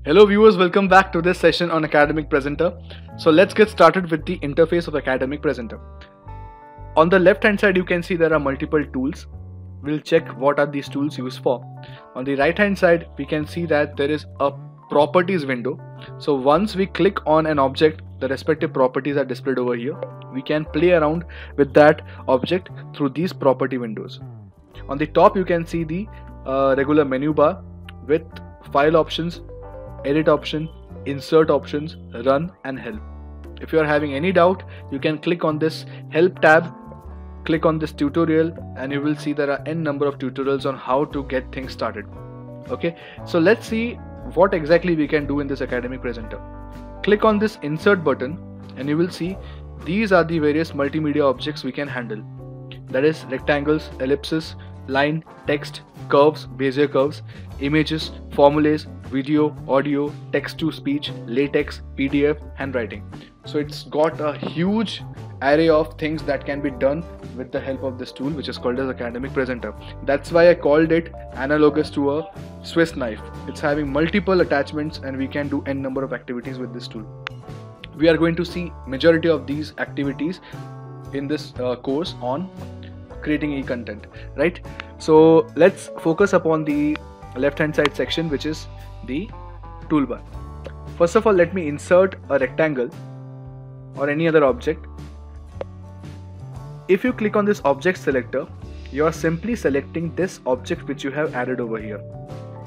Hello viewers, welcome back to this session on Academic Presenter. So let's get started with the interface of Academic Presenter. On the left hand side you can see there are multiple tools. We'll check what are these tools used for. On the right hand side we can see that there is a properties window. So once we click on an object, the respective properties are displayed over here. We can play around with that object through these property windows. On the top you can see the regular menu bar with file options, edit option, insert options, run and help. If you are having any doubt, you can click on this help tab, click on this tutorial, and you will see there are n number of tutorials on how to get things started. Okay, so let's see what exactly we can do in this Academic Presenter. Click on this insert button and you will see these are the various multimedia objects we can handle. That is rectangles, ellipses, line, text, curves, Bezier curves, images, formulas, video, audio, text to speech, latex, PDF, handwriting. So it's got a huge array of things that can be done with the help of this tool, which is called as Academic Presenter. That's why I called it analogous to a Swiss knife. It's having multiple attachments and we can do n number of activities with this tool. We are going to see majority of these activities in this course on creating e-content, right? So let's focus upon the left hand side section, which is the toolbar. First of all, let me insert a rectangle or any other object. If you click on this object selector, you are simply selecting this object which you have added over here,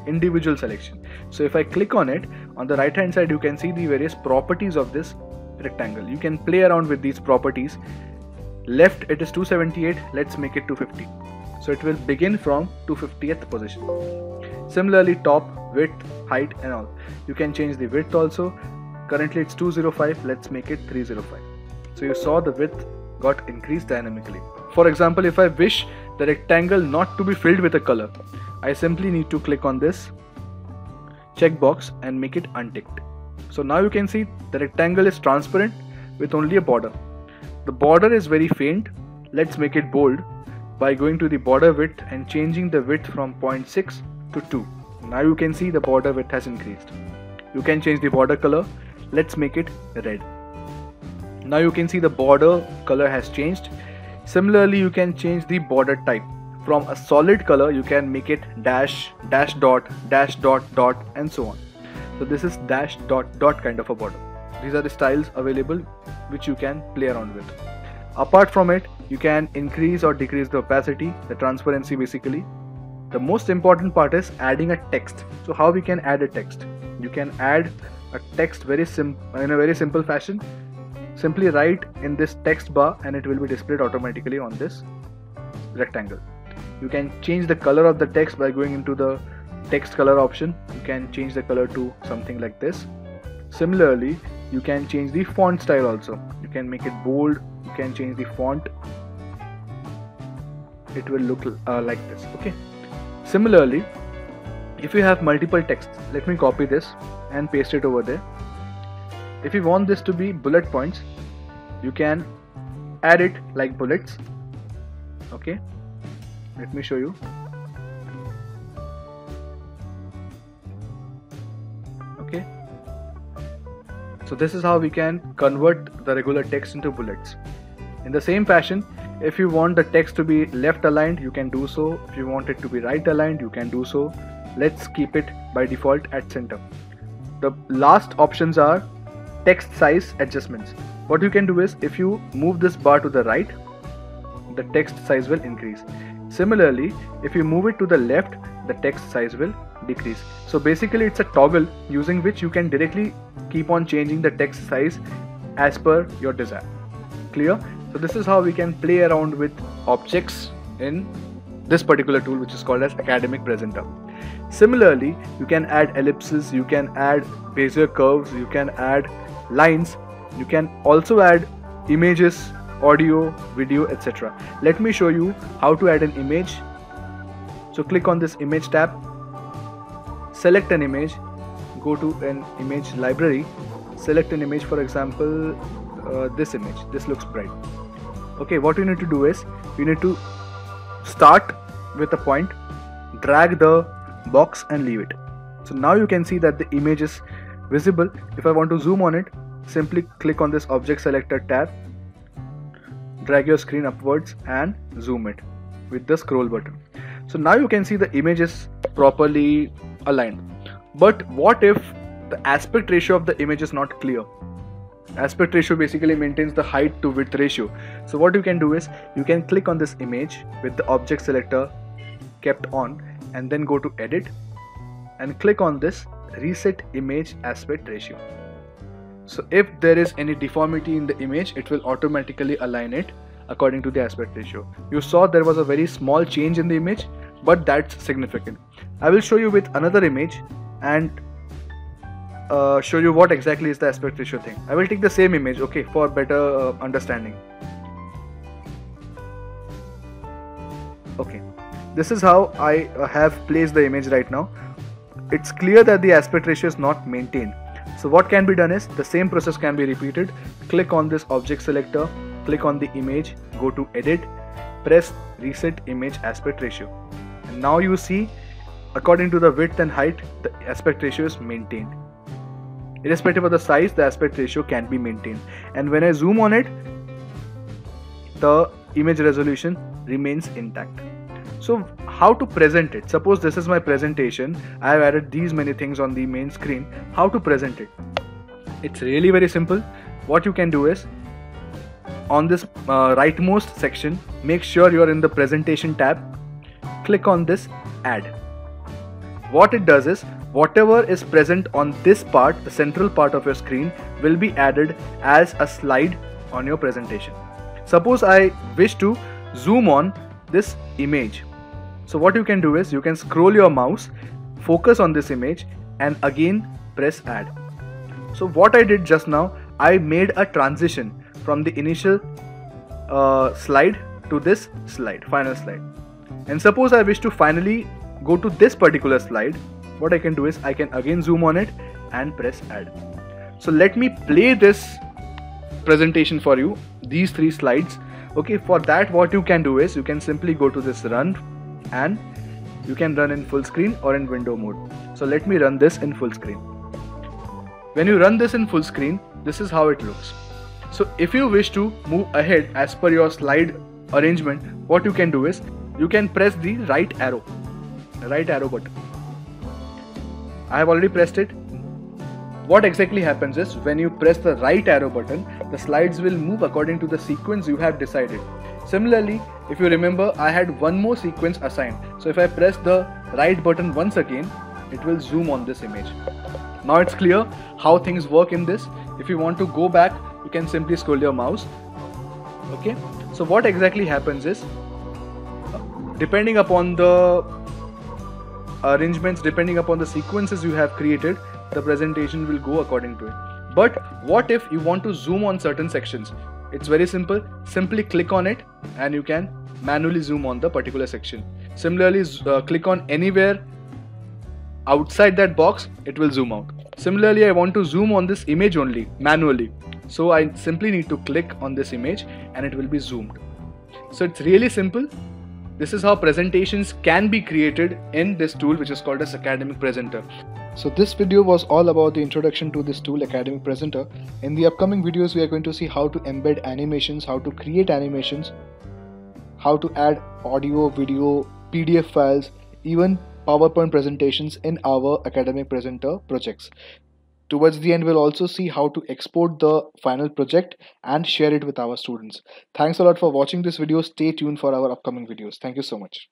individual selection. So if I click on it, on the right hand side you can see the various properties of this rectangle. You can play around with these properties. Left it is 278, let's make it 250. So it will begin from 250th position. Similarly, top, width, height and all. You can change the width also. Currently it's 205, let's make it 305. So you saw the width got increased dynamically. For example, if I wish the rectangle not to be filled with a color, I simply need to click on this checkbox and make it unticked. So now you can see the rectangle is transparent with only a border. The border is very faint. Let's make it bold by going to the border width and changing the width from 0.6 to 2. Now you can see the border width has increased. You can change the border color. Let's make it red. Now you can see the border color has changed. Similarly, you can change the border type. From a solid color, you can make it dash, dash dot, dot and so on. So this is dash dot dot kind of a border. These are the styles available which you can play around with. Apart from it, you can increase or decrease the opacity, the transparency basically. The most important part is adding a text. So how we can add a text? You can add a text in a very simple fashion. Simply write in this text bar and it will be displayed automatically on this rectangle. You can change the color of the text by going into the text color option. You can change the color to something like this. Similarly, you can change the font style also. You can make it bold. You can change the font. It will look like this. Okay. Similarly, if you have multiple texts, let me copy this and paste it over there. If you want this to be bullet points, you can add it like bullets. Okay. Let me show you. Okay. So this is how we can convert the regular text into bullets. In the same fashion, if you want the text to be left aligned, you can do so. If you want it to be right aligned, you can do so. Let's keep it by default at center. The last options are text size adjustments. What you can do is, if you move this bar to the right, the text size will increase. Similarly, if you move it to the left, the text size will decrease. So basically it's a toggle using which you can directly keep on changing the text size as per your desire. Clear? So this is how we can play around with objects in this particular tool, which is called as Academic Presenter. Similarly, you can add ellipses, you can add Bezier curves, you can add lines, you can also add images, audio, video, etc. Let me show you how to add an image. So click on this image tab, select an image, go to an image library, select an image, for example this image. This looks bright. Okay, what you need to do is, you need to start with a point, drag the box and leave it. So now you can see that the image is visible. If I want to zoom on it, simply click on this object selector tab, drag your screen upwards and zoom it with the scroll button. So now you can see the image is properly aligned. But what if the aspect ratio of the image is not clear? Aspect ratio basically maintains the height to width ratio. So what you can do is you can click on this image with the object selector kept on and then go to edit and click on this reset image aspect ratio. So if there is any deformity in the image, it will automatically align it according to the aspect ratio. You saw there was a very small change in the image, but that's significant. I will show you with another image and show you what exactly is the aspect ratio thing. I will take the same image, okay, for better understanding. Okay, this is how I have placed the image right now. It's clear that the aspect ratio is not maintained. So what can be done is the same process can be repeated. Click on this object selector, click on the image, go to edit, press reset image aspect ratio. And now you see according to the width and height, the aspect ratio is maintained. Irrespective of the size, the aspect ratio can be maintained. And when I zoom on it, the image resolution remains intact. So how to present it? Suppose this is my presentation. I have added these many things on the main screen. How to present it? It's really very simple. What you can do is on this rightmost section, make sure you're in the presentation tab. Click on this add. What it does is whatever is present on this part, the central part of your screen, will be added as a slide on your presentation. Suppose I wish to zoom on this image. So what you can do is you can scroll your mouse, focus on this image and again press add. So what I did just now, I made a transition from the initial slide to this slide, final slide. And suppose I wish to finally go to this particular slide, what I can do is I can again zoom on it and press add. So let me play this presentation for you, these three slides. Okay, for that what you can do is you can simply go to this run and you can run in full screen or in window mode. So let me run this in full screen. When you run this in full screen, this is how it looks. So if you wish to move ahead as per your slide arrangement, what you can do is you can press the right arrow button. I have already pressed it. What exactly happens is when you press the right arrow button, the slides will move according to the sequence you have decided. Similarly, if you remember, I had one more sequence assigned. So if I press the right button once again, it will zoom on this image. Now it's clear how things work in this. If you want to go back, you can simply scroll your mouse. Okay, so what exactly happens is, depending upon the arrangements, depending upon the sequences you have created, the presentation will go according to it. But what if you want to zoom on certain sections? It's very simple. Simply click on it and you can manually zoom on the particular section. Similarly, click on anywhere outside that box, it will zoom out. Similarly, I want to zoom on this image only manually. So I simply need to click on this image and it will be zoomed. So it's really simple. This is how presentations can be created in this tool, which is called as Academic Presenter. So this video was all about the introduction to this tool, Academic Presenter. In the upcoming videos, we are going to see how to embed animations, how to create animations, how to add audio, video, PDF files, even PowerPoint presentations in our Academic Presenter projects. Towards the end, we'll also see how to export the final project and share it with our students. Thanks a lot for watching this video. Stay tuned for our upcoming videos. Thank you so much.